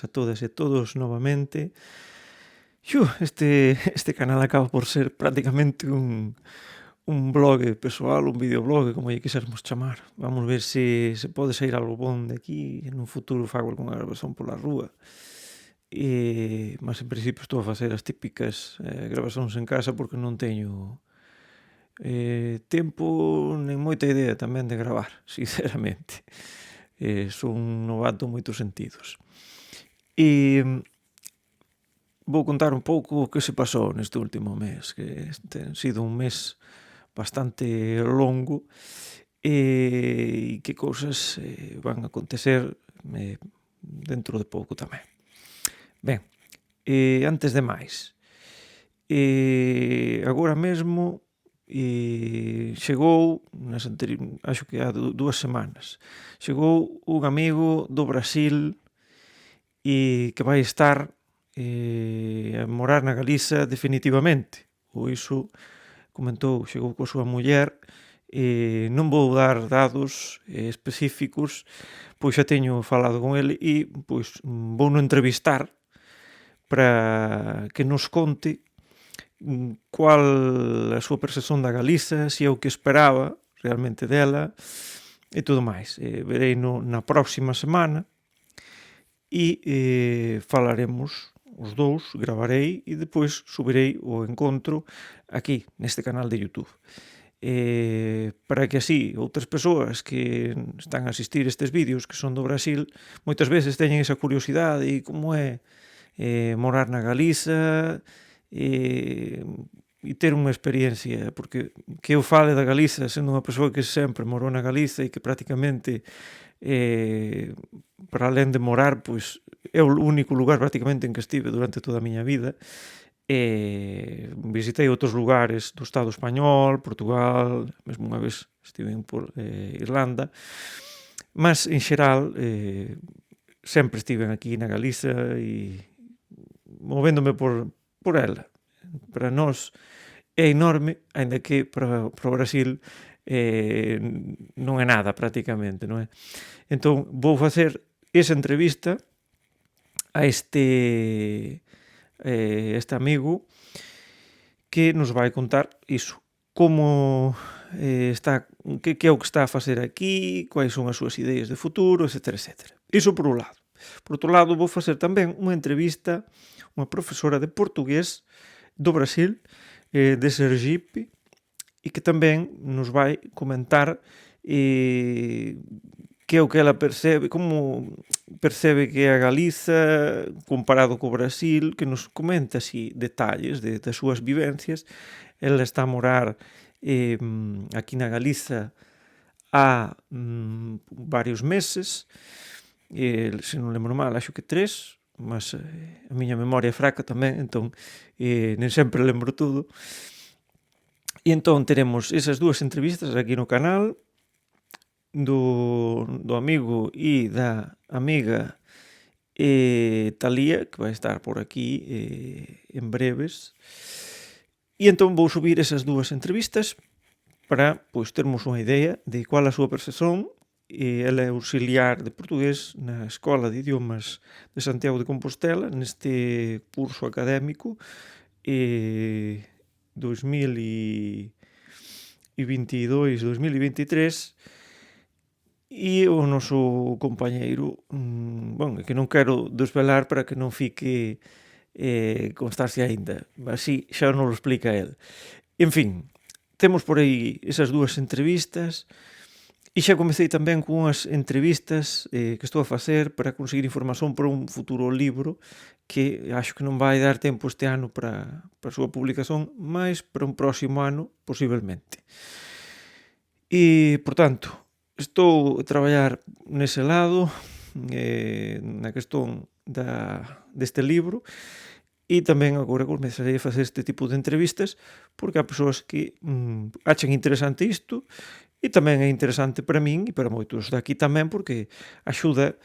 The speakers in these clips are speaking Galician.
benvidas a todas e todos novamente. Este canal acaba por ser prácticamente un blog persoal, un videoblog, como lle quisermos chamar. Vamos ver se pode sair algo bon de aquí. En un futuro fago algunha grabación pola rúa. Mas en principio estou a facer as típicas grabacións en casa porque non teño tempo nen moita idea tamén de gravar, sinceramente. Son un novato en moitos sentidos. Vou contar un pouco o que se pasou neste último mes, que ten sido un mes bastante longo e que cousas van a acontecer dentro de pouco tamén. Ben, antes de máis, agora mesmo chegou, acho que há 2 semanas, chegou un amigo do Brasil que vai estar a morar na Galiza definitivamente, ou iso comentou, chegou coa súa muller. Non vou dar dados específicos, pois xa teño falado con ele e pois vouno entrevistar para que nos conte cual a súa percepción da Galiza, se é o que esperaba realmente dela e todo máis. Verei na próxima semana e falaremos os dous, gravarei e depois subirei o encontro aquí, neste canal de YouTube. Para que así outras persoas que están a asistir estes vídeos que son do Brasil moitas veces teñen esa curiosidade e como é morar na Galiza e ter unha experiencia, porque que eu fale da Galiza sendo unha persoa que sempre morou na Galiza e que prácticamente para alén de morar, pois é o único lugar prácticamente en que estive durante toda a miña vida. Visitei outros lugares do Estado español, Portugal, mesmo unha vez estive por Irlanda, mas en xeral sempre estiven aquí na Galiza e movéndome por ela. Para nós é enorme, aínda que para o Brasil non é nada prácticamente, non é? Entón vou facer esa entrevista a este amigo que nos vai contar iso, como está, que é o que está a facer aquí, quais son as súas ideas de futuro, etcétera, etcétera. Iso por un lado. Por outro lado, vou facer tamén unha entrevista a unha profesora de portugués do Brasil, de Sergipe, e que tamén nos vai comentar que é o que ela percebe, como percebe que é a Galiza comparado co Brasil, que nos comenta así detalles das súas vivencias. Ela está a morar aquí na Galiza há varios meses, se non lembro mal, acho que 3, mas a miña memoria é fraca tamén, entón nem sempre lembro tudo. E entón teremos esas 2 entrevistas aquí no canal, do amigo e da amiga Talía, que vai estar por aquí en breves. E entón vou subir esas 2 entrevistas para pois termos unha idea de cual a súa percepción. Ela é auxiliar de portugués na Escola de Idiomas de Santiago de Compostela, neste curso académico 2022-2023, e o noso compañeiro, que non quero desvelar para que non fique constancia aínda, así xa non lo explica el. En fin, temos por aí esas 2 entrevistas. E xa comecei tamén con unhas entrevistas que estou a facer para conseguir información para un futuro libro que acho que non vai dar tempo este ano para a súa publicación, mas para un próximo ano, posiblemente. E, por tanto, estou a traballar nese lado, na cuestión deste libro, e tamén agora comezarei a facer este tipo de entrevistas porque há persoas que achan interesante isto. E tamén é interesante para min e para moitos daqui tamén porque axuda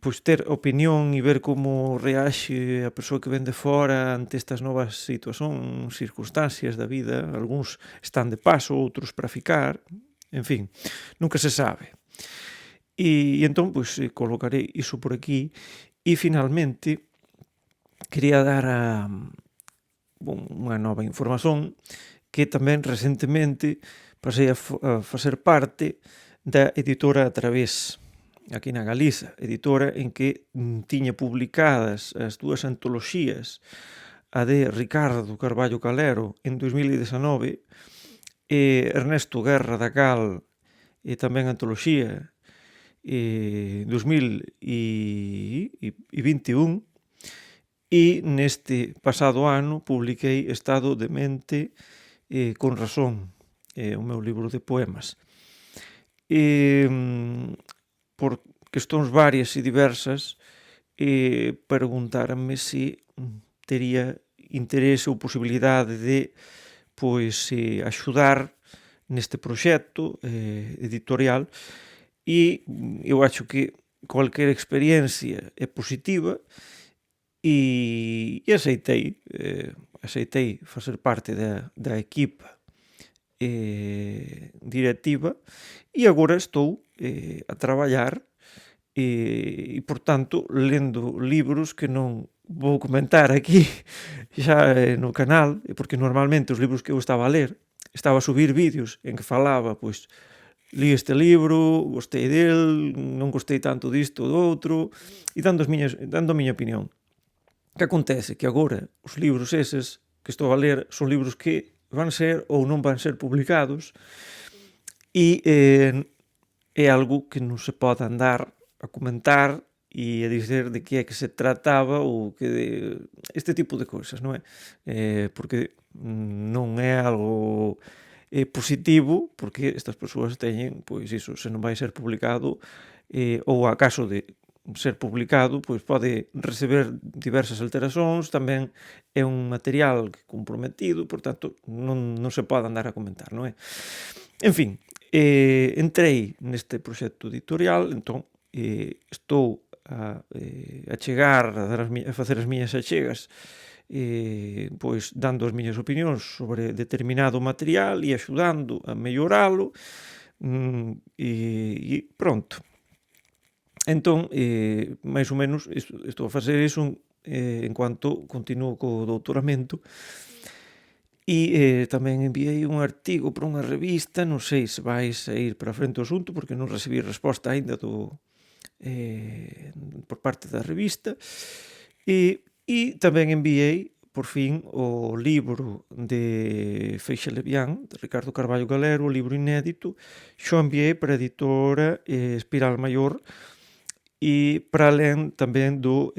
pois ter opinión e ver como reaxe a persoa que ven de fora ante estas novas situacións, circunstancias da vida. Algúns están de paso, outros para ficar, en fin, nunca se sabe. E entón, pois, colocarei iso por aquí. E, finalmente, quería dar unha nova información que tamén recentemente pasei a facer parte da editora A Través, aquí na Galiza, editora en que tiña publicadas as dúas antoloxías, a de Ricardo Carballo Calero en 2019 e Ernesto Guerra da Cal e tamén antoloxía 2021 e neste pasado ano publiquei Estado de Mente con Razón, o meu libro de poemas. Por questões varias e diversas, preguntáranme se tería interese ou posibilidade de axudar neste proxecto editorial, e eu acho que cualquier experiencia é positiva e aceitei facer parte da equipa directiva e agora estou a traballar e, por tanto, lendo libros que non vou comentar aquí xa no canal, porque normalmente os libros que eu estaba a ler, estaba a subir vídeos en que falaba, pois, li este libro, gostei del, non gostei tanto disto ou do outro, e dando a miña opinión. Que acontece? Que agora os libros eses que estou a ler son libros que van ser ou non van ser publicados e é algo que non se pode andar a comentar e a dizer de que é que se trataba ou que este tipo de cousas, non é? Porque non é algo positivo, porque estas persoas teñen, pois iso, se non vai ser publicado ou a caso de ser publicado, pois pode receber diversas alteracións, tamén é un material comprometido, por tanto, non se pode andar a comentar, non é? En fin, entrei neste proxecto editorial, entón estou a chegar, a facer as miñas achegas, pois dando as miñas opinións sobre determinado material e axudando a melloralo, e pronto. Entón, máis ou menos, estou a facer iso en cuanto continuo co doutoramento e tamén enviei un artigo para unha revista, non sei se vai sair para frente o asunto porque non recibí resposta aínda por parte da revista e tamén enviei por fin o libro de Feixe Levián, de Ricardo Carballo Calero, o libro inédito, xo enviei para a editora Espiral Maior e para alén tamén do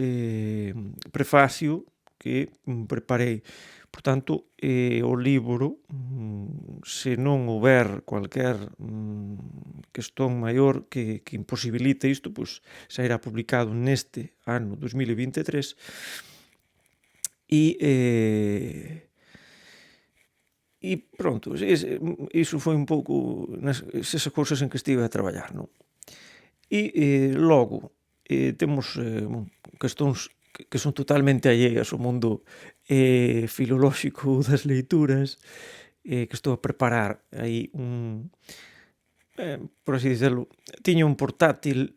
prefacio que preparei. Por tanto, o libro, se non houber cualquier questón maior que imposibilite isto, pois sairá publicado neste ano 2023 e pronto, iso foi un pouco esas cousas en que estive a traballar, non? E logo temos questões que son totalmente alleas ao mundo filolóxico das leituras, que estou a preparar aí por así dicirlo, tiña un portátil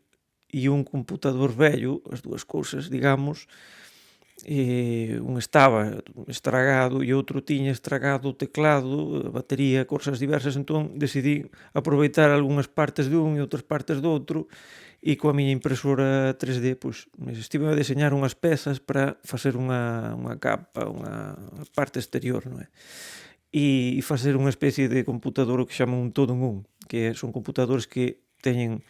e un computador vello, as dúas cousas, digamos, un estaba estragado e outro tiña estragado o teclado, a batería, cousas diversas, entón decidí aproveitar algunhas partes de un e outras partes do outro e coa miña impresora 3D pois estive a deseñar unhas pezas para facer unha capa, unha parte exterior, non é? E facer unha especie de computador o que chaman un todo en un, que son computadores que teñen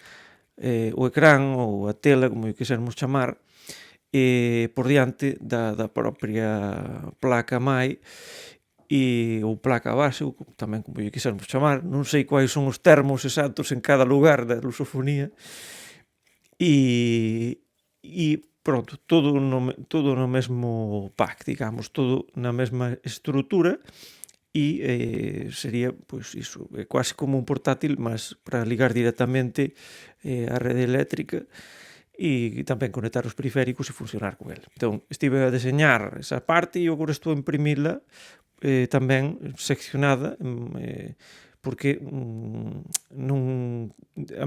o ecrán ou a tela, como o quisermos chamar, por diante da propia placa mãe ou placa base, ou tamén como o quisermos chamar, non sei quais son os termos exactos en cada lugar da lusofonía, e pronto, todo no mesmo pack, digamos, todo na mesma estrutura e sería, pois iso, quase como un portátil, mas para ligar directamente á rede eléctrica e tamén conectar os periféricos e funcionar con el. Entón, estive a deseñar esa parte e agora estou a imprimila tamén seccionada porque a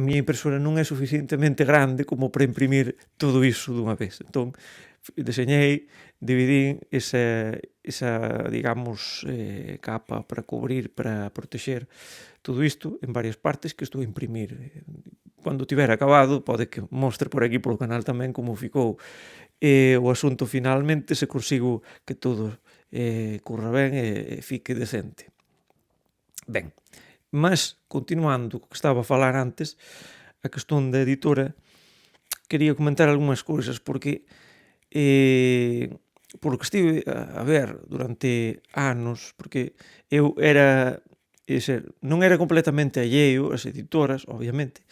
miña impresora non é suficientemente grande como para imprimir todo iso dunha vez. Entón, deseñei, dividín esa digamos, capa para cubrir, para protexer todo isto en varias partes que estou a imprimir. Cando tiver acabado, pode que mostre por aquí polo canal tamén como ficou o asunto finalmente, se consigo que todo curra ben e fique decente. Ben, mas continuando co que estaba a falar antes, a cuestión da editora, quería comentar algunhas cousas porque polo que estive a ver durante anos, porque eu era, non era completamente alleio ás editoras, obviamente,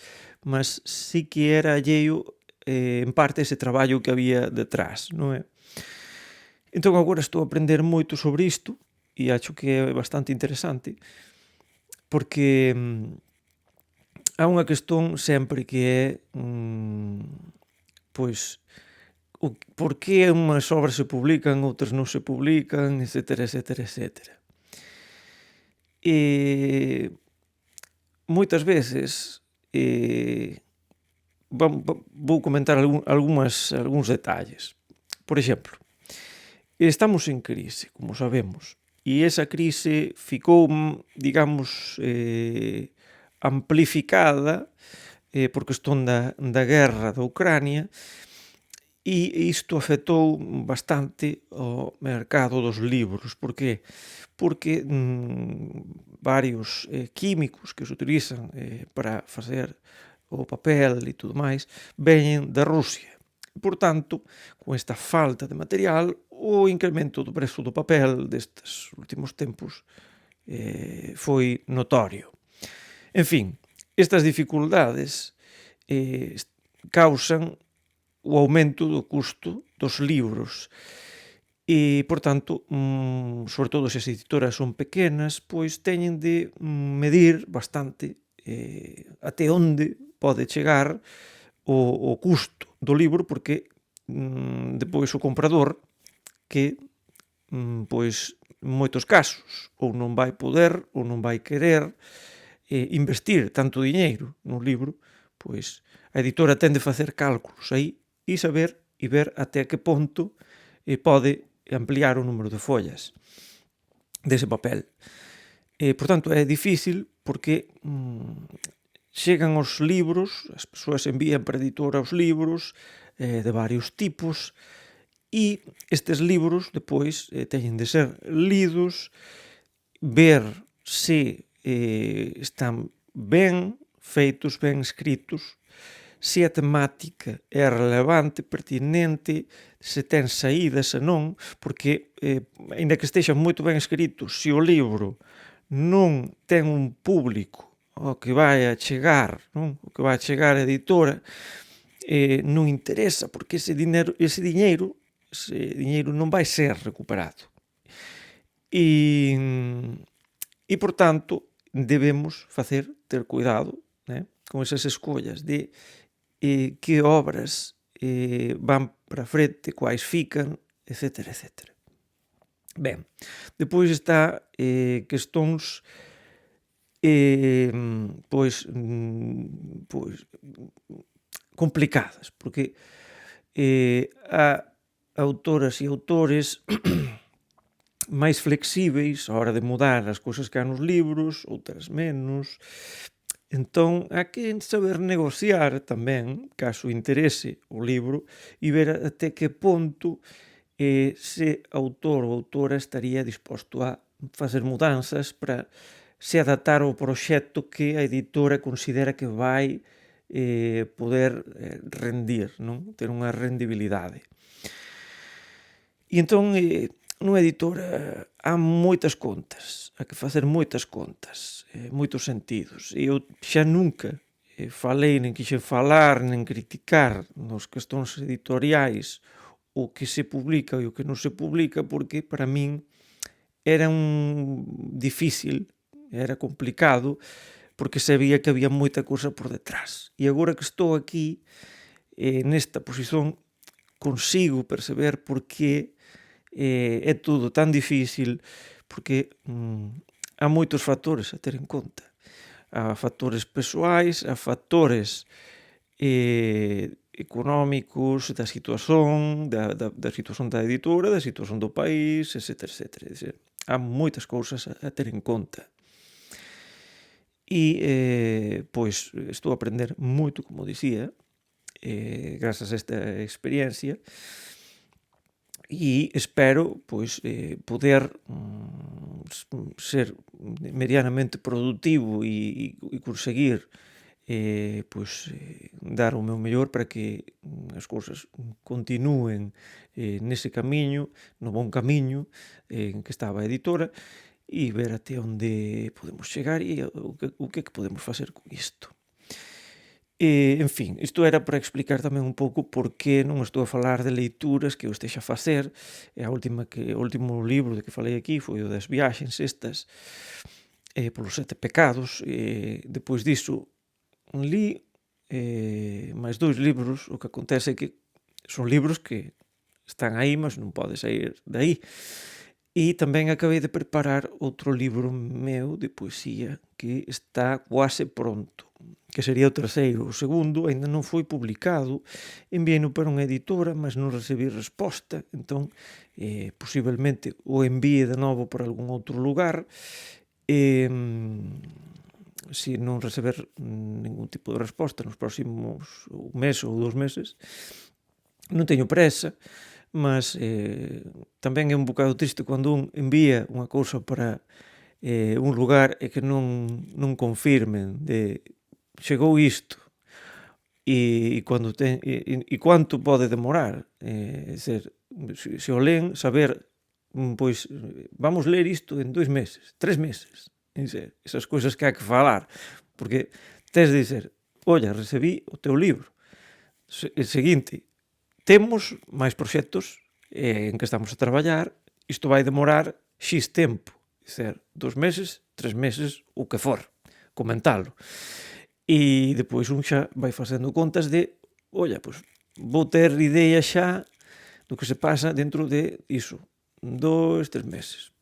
mas sí que era alleio en parte ese traballo que había detrás, non é? Entón agora estou a aprender moito sobre isto e acho que é bastante interesante porque há unha cuestión sempre que é pois por que unhas obras se publican, outras non se publican, etcétera, etcétera, etcétera. E moitas veces vou comentar algúns detalles. Por exemplo, estamos en crise, como sabemos, e esa crise ficou, digamos, amplificada por cuestión da guerra da Ucrania, e isto afectou bastante ao mercado dos libros. Por que? Porque varios químicos que se utilizan para facer o papel e tudo máis veñen da Rusia. Por tanto, con esta falta de material, o incremento do prezo do papel destes últimos tempos foi notorio. En fin, estas dificultades causan o aumento do custo dos libros e, por tanto, sobre todo se as editoras son pequenas, pois teñen de medir bastante até onde pode chegar o custo do libro, porque depois o comprador que pois en moitos casos ou non vai poder ou non vai querer investir tanto diñeiro no libro, pois a editora ten de facer cálculos aí e saber e ver até que ponto pode ampliar o número de follas dese papel. Por tanto, é difícil porque chegan os libros, as persoas envían para a editora os libros de varios tipos e estes libros depois teñen de ser lidos, ver se están ben feitos, ben escritos, se a temática é relevante, pertinente, se ten saída, se non, porque, aínda que estexan moito ben escritos, se o libro non ten un público ao que vai a chegar, non? O que vai a chegar a editora, non interesa, porque ese diñeiro non vai ser recuperado. E, por tanto, debemos ter cuidado, né, con esas escollas de que obras van para frente, quais fican, etcétera, etcétera. Ben, depois está cuestións pois complicadas, porque há autoras e autores máis flexíveis a hora de mudar as cousas que há nos libros, outras menos. Entón, há que saber negociar tamén, caso interese o libro, e ver até que ponto se autor ou autora estaría disposto a facer mudanzas para se adaptar ao proxecto que a editora considera que vai poder rendir, non? Ter unha rendibilidade. E entón, nunha editora há moitas contas, há que facer moitas contas, moitos sentidos. E eu xa nunca falei, nen quixen falar, nen criticar nos cuestións editoriais o que se publica e o que non se publica, porque para min era difícil, era complicado, porque sabía que había moita cousa por detrás. E agora que estou aquí, nesta posición, consigo perceber por que é todo tan difícil, porque há moitos factores a ter en conta. a factores persoais, a factores económicos da situación, da situación da editora, da situación do país, etcétera, etcétera. É dicir, há moitas cousas a ter en conta. E, pois, estou a aprender moito, como dicía, grazas a esta experiencia, e espero, pois, poder ser medianamente productivo e conseguir pois, dar o meu mellor para que as cousas continúen nese camiño, no bon camiño en que estaba a editora, e ver até onde podemos chegar e o que é que podemos facer con isto. En fin, isto era para explicar tamén un pouco por que non estou a falar de leituras que eu estexa a facer. O último libro de que falei aquí foi o das viaxes estas, polos 7 pecados. Depois diso li máis 2 libros. O que acontece é que son libros que están aí, mas non pode sair de aí. E tamén acabei de preparar outro libro meu de poesía que está quase pronto, que sería o terceiro. O segundo aínda non foi publicado, enviei-no para unha editora, mas non recebi resposta, entón posiblemente o envíe de novo para algún outro lugar. Se non receber ningún tipo de resposta nos próximos mes ou 2 meses, non teño presa, mas tamén é un bocado triste cando un envía unha cousa para un lugar e que non confirmen de chegou isto e quanto pode demorar. Se o len, saber, pois, vamos ler isto en 2 meses, 3 meses. Esas cousas que hai que falar, porque tes de dizer, olla, recibí o teu libro. Seguinte, temos máis proxectos en que estamos a traballar, isto vai demorar X tempo, dizer, 2 meses, 3 meses, o que for, comentalo. E depois un xa vai facendo contas de, olla, pois vou ter idea xa do que se pasa dentro de iso, 2, 3 meses.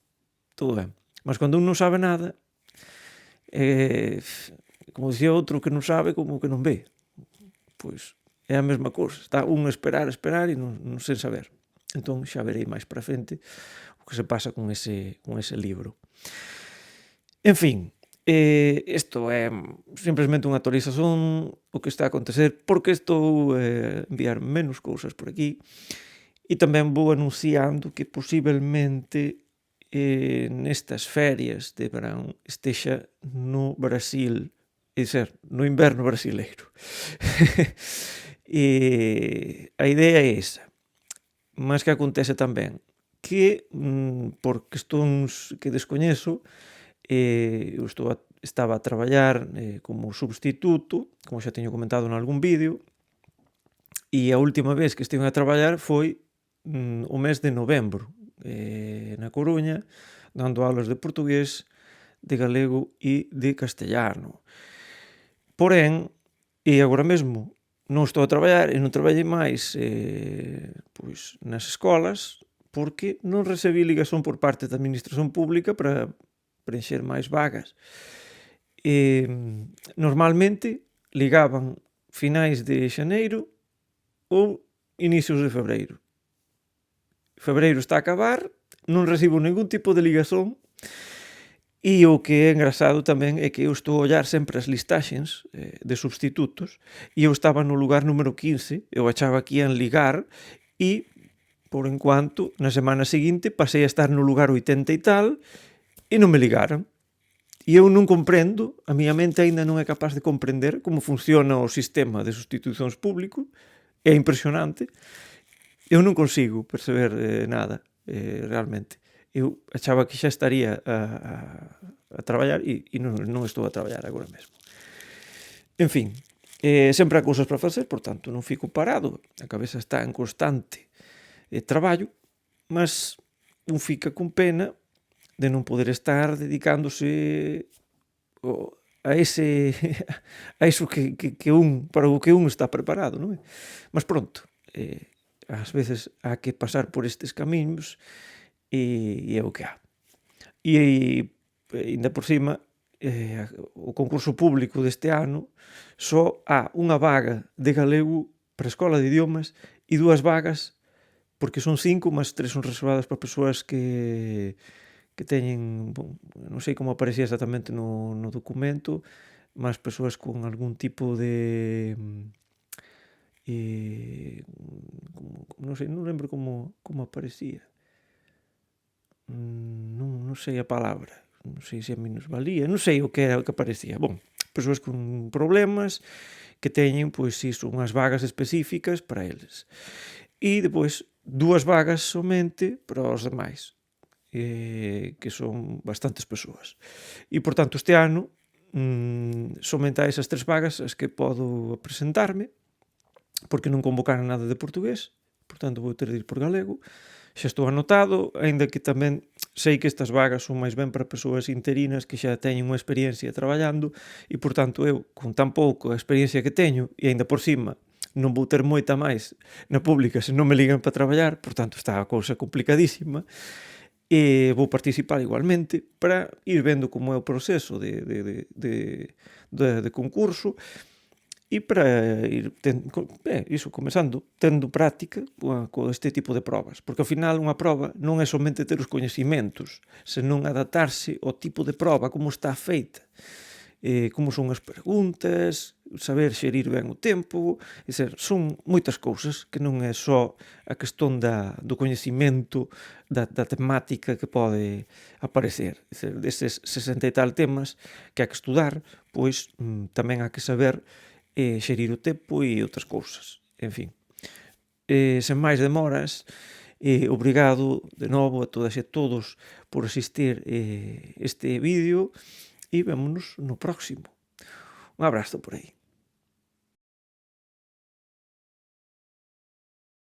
Todo ben. Mas cando un non sabe nada, como dicía outro, que non sabe como que non ve. Pois é a mesma cousa, está un a esperar e non sen saber. Entón xa verei máis para frente o que se pasa con ese libro. En fin, isto é simplesmente unha actualización o que está a acontecer, porque estou a enviar menos cousas por aquí, e tamén vou anunciando que posiblemente nestas ferias de verán estexa no Brasil, é dizer, no inverno brasileiro. E a idea é esa. Mas que acontece tamén que por cuestións que descoñezo eu estaba a traballar como substituto, como xa teño comentado en algún vídeo, e a última vez que estive a traballar foi o mes de novembro na Coruña, dando aulas de portugués, de galego e de castellano. Porén, e agora mesmo non estou a traballar e non traballei máis pois nas escolas, porque non recibí ligazón por parte da administración pública para preencher máis vagas. Normalmente ligaban finais de xaneiro ou inicios de febreiro. Febreiro está a acabar, non recibo ningún tipo de ligazón. E o que é engraçado tamén é que eu estou a ollar sempre as listaxens de substitutos e eu estaba no lugar número 15, eu achaba que ian ligar e, por enquanto, na semana seguinte pasei a estar no lugar 80 e tal e non me ligaron. E eu non comprendo, a miña mente aínda non é capaz de comprender como funciona o sistema de sustitucións público, é impresionante. Eu non consigo perceber nada, realmente. Eu achaba que xa estaría a traballar e non estou a traballar agora mesmo. En fin, sempre há cousas para facer, por tanto non fico parado, a cabeza está en constante traballo, mas un fica con pena de non poder estar dedicándose a iso que un, para o que un está preparado, non é? Mas pronto, ás veces há que pasar por estes camiños e é o que há. E ainda por cima, o concurso público deste ano só há unha vaga de galego para a Escola de Idiomas e 2 vagas, porque son 5, mas 3 son reservadas para persoas que teñen, bon, non sei como aparecía exactamente no documento, mas persoas con algún tipo de non sei, non lembro como aparecía. Non sei a palabra, non sei se é minusvalía, non sei o que era o que aparecía. Bon, persoas con problemas que teñen, pois, iso, unhas vagas específicas para eles. E depois 2 vagas somente para os demais, que son bastantes persoas. E, por tanto, este ano, somente a esas 3 vagas as que podo presentarme, porque non convocaron nada de portugués, por tanto vou ter de ir por galego. Xa estou anotado, aínda que tamén sei que estas vagas son máis ben para persoas interinas que xa teñen unha experiencia traballando e, por tanto, eu, con tan pouco a experiencia que teño, e aínda por cima non vou ter moita máis na pública se non me ligan para traballar, por tanto está a cousa complicadísima, e vou participar igualmente para ir vendo como é o proceso de concurso e para ir comezando, tendo práctica con este tipo de probas, porque ao final unha proba non é somente ter os coñecimentos, senón adaptarse ao tipo de proba, como está feita, como son as preguntas, saber xerir ben o tempo, son moitas cousas que non é só a cuestión do coñecimento da temática que pode aparecer. Deses 60 e tal temas que hai que estudar, pois tamén hai que saber xerir o tempo e outras cousas. En fin, sen máis demoras, obrigado de novo a todas e a todos por asistir este vídeo e vémonos no próximo. Un abrazo por aí.